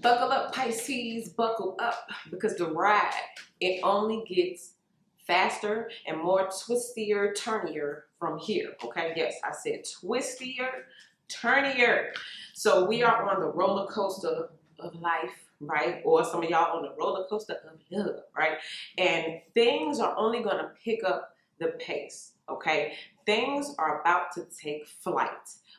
Buckle up, Pisces, buckle up, because the ride, it only gets faster and more twistier, turnier from here, okay? Yes, I said twistier, turnier. So we are on the roller coaster of life, right? Or some of y'all on the roller coaster of love, right? And things are only gonna pick up the pace, okay? Things are about to take flight.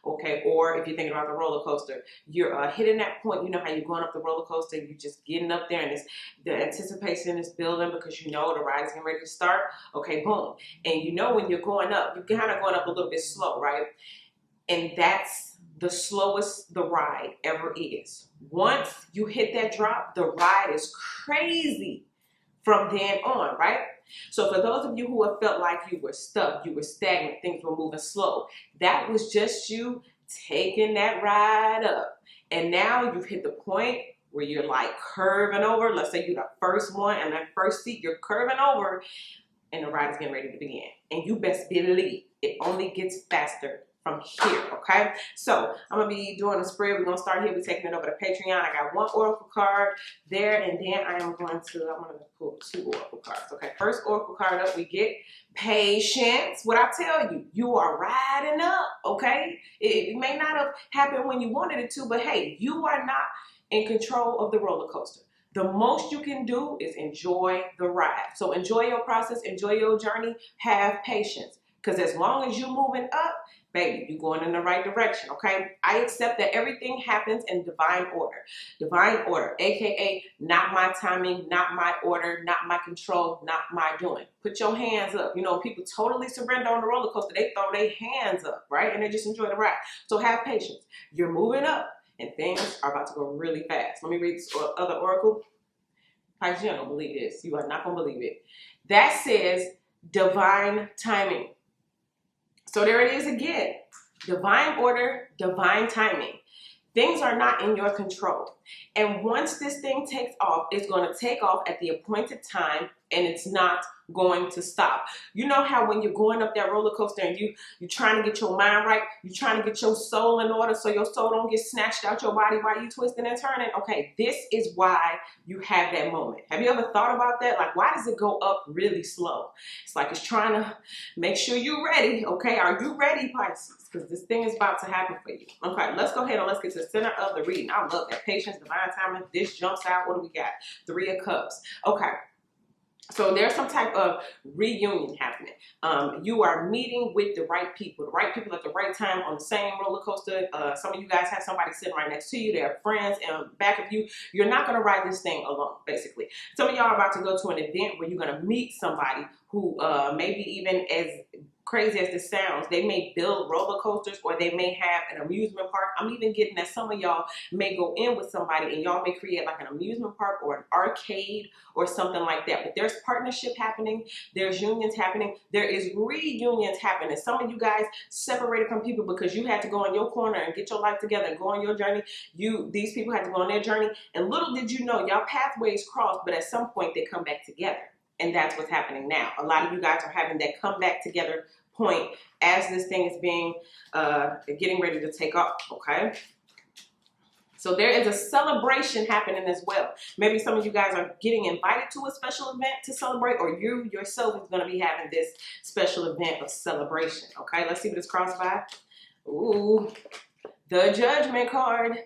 Okay, or if you're thinking about the roller coaster, you're hitting that point. You know how you're going up the roller coaster, you're just getting up there, and the anticipation is building because you know the ride is getting ready to start. Okay, boom, and you know when you're going up, you're kind of going up a little bit slow, right? And that's the slowest the ride ever is. Once you hit that drop, the ride is crazy from then on, right? So for those of you who have felt like you were stuck, you were stagnant, things were moving slow, that was just you taking that ride up. And now you've hit the point where you're like curving over. Let's say you're the first one and that first seat, you're curving over and the ride is getting ready to begin. And you best believe it only gets faster from here, okay? So I'm gonna be doing a spread. We're gonna start here. We're taking it over to Patreon. I got one oracle card there, and then I'm gonna pull two oracle cards. Okay, first oracle card up, we get patience. What I tell you, you are riding up, okay? It may not have happened when you wanted it to, but hey, you are not in control of the roller coaster. The most you can do is enjoy the ride. So enjoy your process, enjoy your journey, have patience. Because as long as you're moving up, baby, you're going in the right direction, okay? I accept that everything happens in divine order. Divine order, AKA not my timing, not my order, not my control, not my doing. Put your hands up. You know, people totally surrender on the roller coaster. They throw their hands up, right? And they just enjoy the ride. So have patience. You're moving up and things are about to go really fast. Let me read this other oracle. Pisces, you're not going to believe this. You are not going to believe it. That says divine timing. So there it is again. Divine order, divine timing. Things are not in your control. And once this thing takes off, it's going to take off at the appointed time and it's not going to stop. You know how when you're going up that roller coaster and you're trying to get your mind right, you're trying to get your soul in order so your soul don't get snatched out your body while you twisting and turning? Okay, this is why you have that moment. Have you ever thought about that? Like, why does it go up really slow? It's like it's trying to make sure you're ready. Okay, are you ready, Pisces? Because this thing is about to happen for you. Okay, let's go ahead and let's get to the center of the reading. I love that. Patience, divine timing. This jumps out. What do we got? 3 of Cups. Okay. So there's some type of reunion happening. You are meeting with the right people at the right time on the same roller coaster. Some of you guys have somebody sitting right next to you. They're friends and back of you. You're not going to ride this thing alone, basically. Some of y'all are about to go to an event where you're going to meet somebody who maybe even as crazy as this sounds, they may build roller coasters or they may have an amusement park. I'm even getting that some of y'all may go in with somebody and y'all may create like an amusement park or an arcade or something like that. But there's partnership happening, there's unions happening, there is reunions happening. Some of you guys separated from people because you had to go in your corner and get your life together and go on your journey. These people had to go on their journey, and little did you know, y'all pathways crossed, but at some point they come back together. And that's what's happening now. A lot of you guys are having that come back together point as this thing is being getting ready to take off, okay? So there is a celebration happening as well. Maybe some of you guys are getting invited to a special event to celebrate, or you yourself is going to be having this special event of celebration, okay? Let's see what it's crossed by. Ooh, the Judgment card.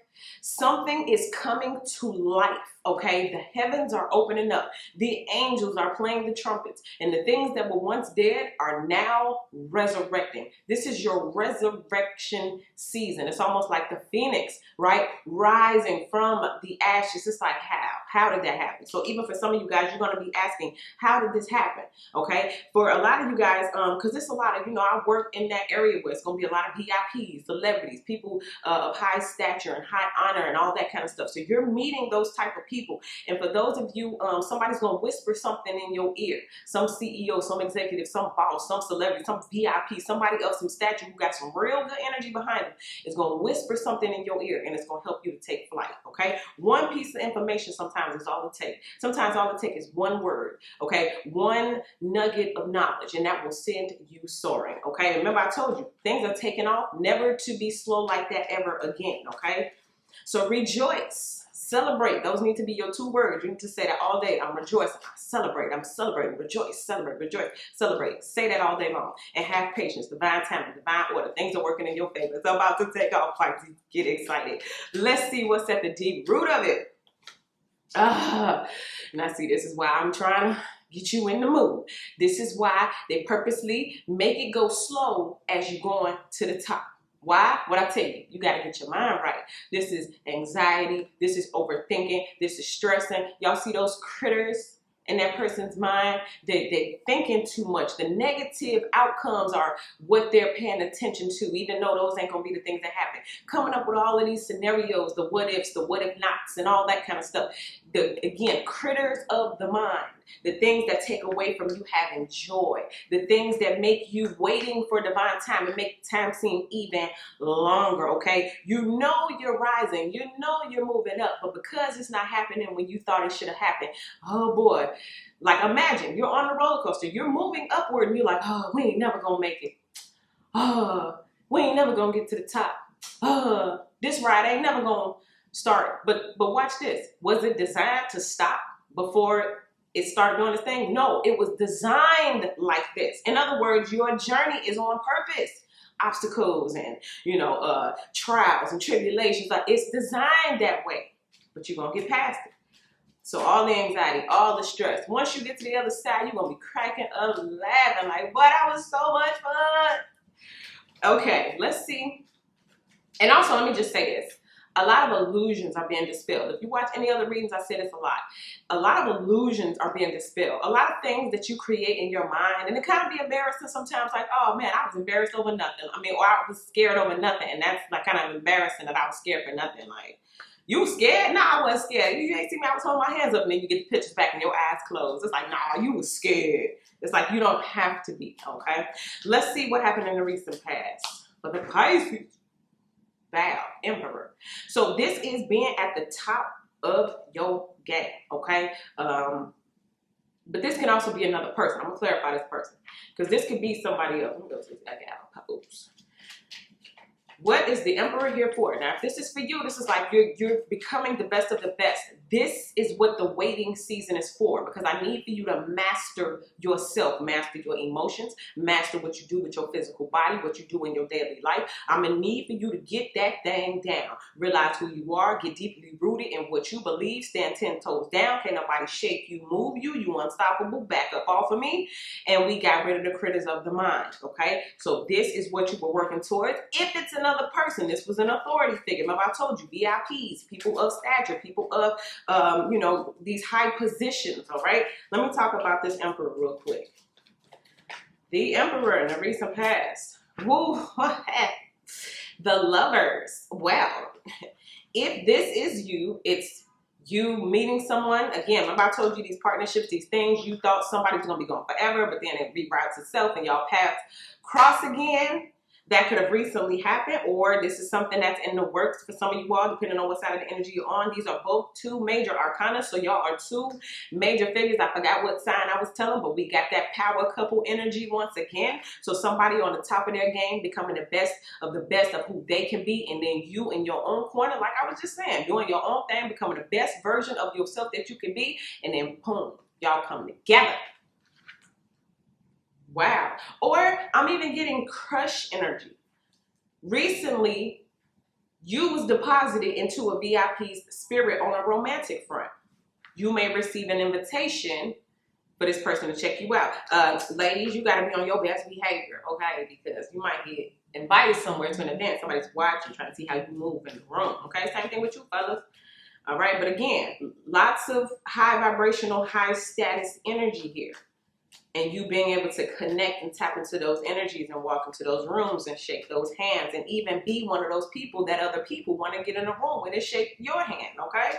Something is coming to life, okay? The heavens are opening up. The angels are playing the trumpets. And the things that were once dead are now resurrecting. This is your resurrection season. It's almost like the phoenix, right? Rising from the ashes. It's like, how did that happen? So even for some of you guys, you're going to be asking, how did this happen? Okay? For a lot of you guys, because it's a lot of, you know, I work in that area where it's going to be a lot of VIPs, celebrities, people of high stature and high honor and all that kind of stuff. So you're meeting those type of people. And for those of you, somebody's going to whisper something in your ear. Some CEO, some executive, some boss, some celebrity, some VIP, somebody of some stature who got some real good energy behind them is going to whisper something in your ear, and it's going to help you to take flight, okay? One piece of information sometimes is all it takes. Sometimes all it takes is one word, okay? One nugget of knowledge, and that will send you soaring, okay? Remember I told you, things are taking off, never to be slow like that ever again, okay? So rejoice, Celebrate. Those need to be your 2 words. You need to say that all day. I'm rejoicing. I celebrate. I'm celebrating. Rejoice. Celebrate. Rejoice. Celebrate. Say that all day long. And have patience. Divine timing. Divine order. Things are working in your favor. It's about to take off, Pisces. Get excited. Let's see what's at the deep root of it. Now see, this is why I'm trying to get you in the mood. This is why they purposely make it go slow as you're going to the top. Why? What I tell you, you got to get your mind right. This is anxiety. This is overthinking. This is stressing. Y'all see those critters in that person's mind? They're thinking too much. The negative outcomes are what they're paying attention to, even though those ain't going to be the things that happen. Coming up with all of these scenarios, the what ifs, the what if nots, and all that kind of stuff. Again, critters of the mind. The things that take away from you having joy. The things that make you waiting for divine time and make time seem even longer, okay? You know you're rising. You know you're moving up. But because it's not happening when you thought it should have happened, oh boy. Like imagine you're on a roller coaster. You're moving upward and you're like, oh, we ain't never going to make it. Oh, we ain't never going to get to the top. This ride ain't never going to start. But watch this. Was it designed to stop before it started doing this thing? No, it was designed like this. In other words, your journey is on purpose. Obstacles and, trials and tribulations. Like it's designed that way, but you're going to get past it. So all the anxiety, all the stress, once you get to the other side, you're going to be cracking up laughing like, boy, that was so much fun. Okay, let's see. And also, let me just say this. A lot of illusions are being dispelled. If you watch any other readings, I say this a lot. A lot of illusions are being dispelled. A lot of things that you create in your mind, and it kind of be embarrassing sometimes, like, oh man, I was embarrassed over nothing. I mean, or I was scared over nothing, and that's like kind of embarrassing that I was scared for nothing. Like, you scared? Nah, I wasn't scared. You ain't see me, I was holding my hands up, and then you get the pictures back and your eyes closed. It's like, nah, you was scared. It's like, you don't have to be, okay? Let's see what happened in the recent past for the Pisces. Val, Emperor. So this is being at the top of your game, okay? But this can also be another person. I'm gonna clarify this person because this could be somebody else. Let me go to this guy. Oops. What is the Emperor here for? Now, if this is for you, this is like you're becoming the best of the best. This is what the waiting season is for, because I need for you to master yourself, master your emotions, master what you do with your physical body, what you do in your daily life. I'm going to need for you to get that thing down. Realize who you are, get deeply rooted in what you believe, stand 10 toes down. Can't nobody shake you, move you. You unstoppable, back up off of me. And we got rid of the critters of the mind, okay? So this is what you were working towards. If it's another person, this was an authority figure. Remember I told you, VIPs, people of stature, people of these high positions, all right? Let me talk about this Emperor real quick. The Emperor in the recent past. Woo, the Lovers. Well, if this is you, it's you meeting someone. Again, remember I told you these partnerships, these things, you thought somebody was going to be gone forever, but then it reroutes itself and y'all paths cross again. That could have recently happened, or this is something that's in the works for some of you all, depending on what side of the energy you're on. These are both 2 major arcana, so y'all are 2 major figures. I forgot what sign I was telling, but we got that power couple energy once again. So somebody on the top of their game, becoming the best of who they can be, and then you in your own corner, like I was just saying, doing your own thing, becoming the best version of yourself that you can be, and then boom, y'all come together. Wow. Or I'm even getting crush energy. Recently, you was deposited into a VIP's spirit on a romantic front. You may receive an invitation for this person to check you out. Ladies, you got to be on your best behavior, okay? Because you might get invited somewhere to an event. Somebody's watching, trying to see how you move in the room, okay? Same thing with you, fellas. All right, but again, lots of high vibrational, high status energy here. And you being able to connect and tap into those energies and walk into those rooms and shake those hands and even be one of those people that other people want to get in a room with and shake your hand, okay?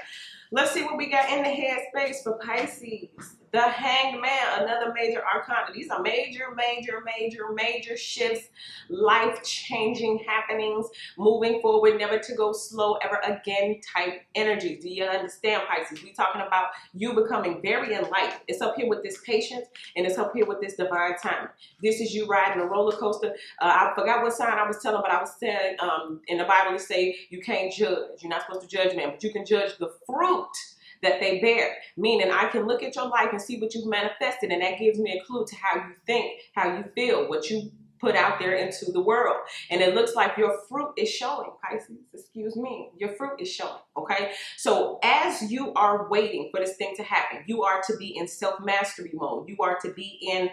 Let's see what we got in the headspace for Pisces. The Hanged Man, another major arcana. These are major, major, major, major shifts, life-changing happenings, moving forward, never to go slow ever again type energies. Do you understand, Pisces? We're talking about you becoming very enlightened. It's up here with this patience, and it's up here with this divine timing. This is you riding a roller coaster. I forgot what sign I was telling, but I was saying in the Bible it say you can't judge. You're not supposed to judge man, but you can judge the fruit that they bear. Meaning I can look at your life and see what you've manifested, and that gives me a clue to how you think, how you feel, what you put out there into the world. And it looks like your fruit is showing, Pisces. Excuse me. Your fruit is showing, okay? So as you are waiting for this thing to happen, you are to be in self-mastery mode. You are to be in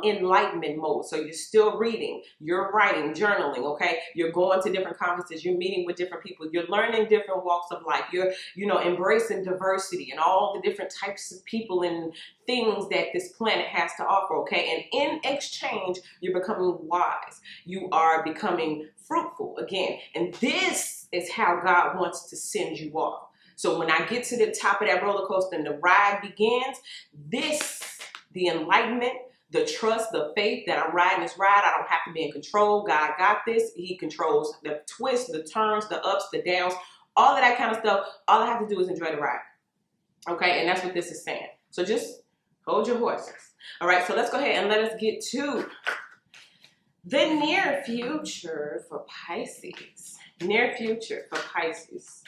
enlightenment mode. So you're still reading, you're writing, journaling, okay? You're going to different conferences, you're meeting with different people, you're learning different walks of life, you're, embracing diversity and all the different types of people and things that this planet has to offer, okay? And in exchange, you're becoming wise. You are becoming fruitful again. And this is how God wants to send you off. So when I get to the top of that roller coaster and the ride begins, the enlightenment, the trust, the faith that I'm riding this ride, I don't have to be in control. God got this. He controls the twists, the turns, the ups, the downs, all of that kind of stuff. All I have to do is enjoy the ride. Okay, and that's what this is saying. So just hold your horses. All right, so let's go ahead and let us get to the near future for Pisces. Near future for Pisces.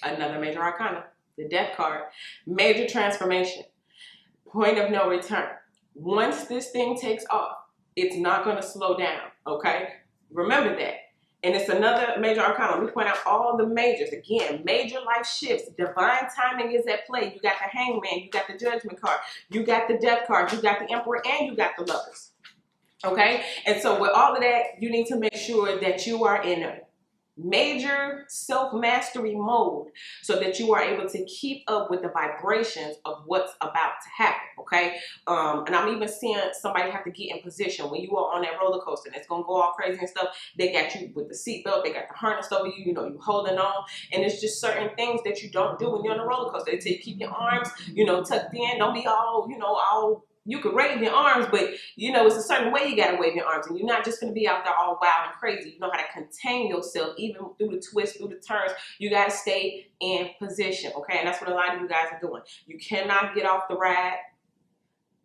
Another major arcana, the Death card. Major transformation. Point of no return. Once this thing takes off, it's not going to slow down, okay? Remember that. And it's another major arcana. Let me point out all the majors. Again, major life shifts. Divine timing is at play. You got the Hanged Man. You got the Judgment card. You got the Death card. You got the Emperor. And you got the Lovers. Okay? And so with all of that, you need to make sure that you are in a major self-mastery mode so that you are able to keep up with the vibrations of what's about to happen, okay? And I'm even seeing somebody have to get in position when you are on that roller coaster and it's gonna go all crazy and stuff. They got you with the seatbelt, they got the harness over you, you holding on, and it's just certain things that you don't do when you're on a roller coaster. They tell you keep your arms, tucked in, don't be all, all. You can wave your arms, but it's a certain way you gotta wave your arms, and you're not just gonna be out there all wild and crazy. You know how to contain yourself, even through the twists, through the turns. You gotta stay in position, okay? And that's what a lot of you guys are doing. You cannot get off the ride,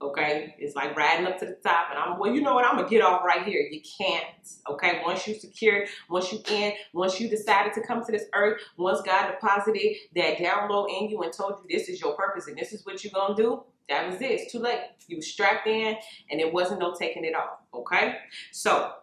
okay? It's like riding up to the top, and I'm gonna get off right here. You can't, okay? Once you secure, once you decided to come to this earth, once God deposited that download in you and told you this is your purpose and this is what you're gonna do, that was it. It's too late. You were strapped in and there wasn't no taking it off, okay? So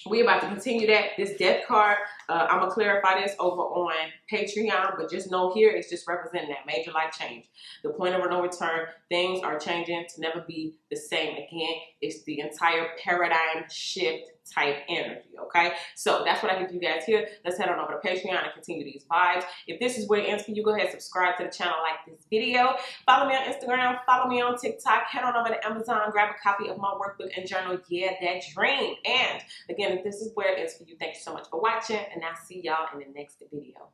we're about to continue that. This Death card, I'm going to clarify this over on Patreon, but just know here it's just representing that major life change. The point of no return, things are changing to never be the same again. It's the entire paradigm shift type energy, okay? So that's what I give you guys here. Let's head on over to Patreon and continue these vibes. If this is where it ends for you, go ahead and subscribe to the channel, like this video. Follow me on Instagram, follow me on TikTok, head on over to Amazon, grab a copy of my workbook and journal, Yeah, That Dream. And again, if this is where it ends for you, thank you so much for watching, and I'll see y'all in the next video.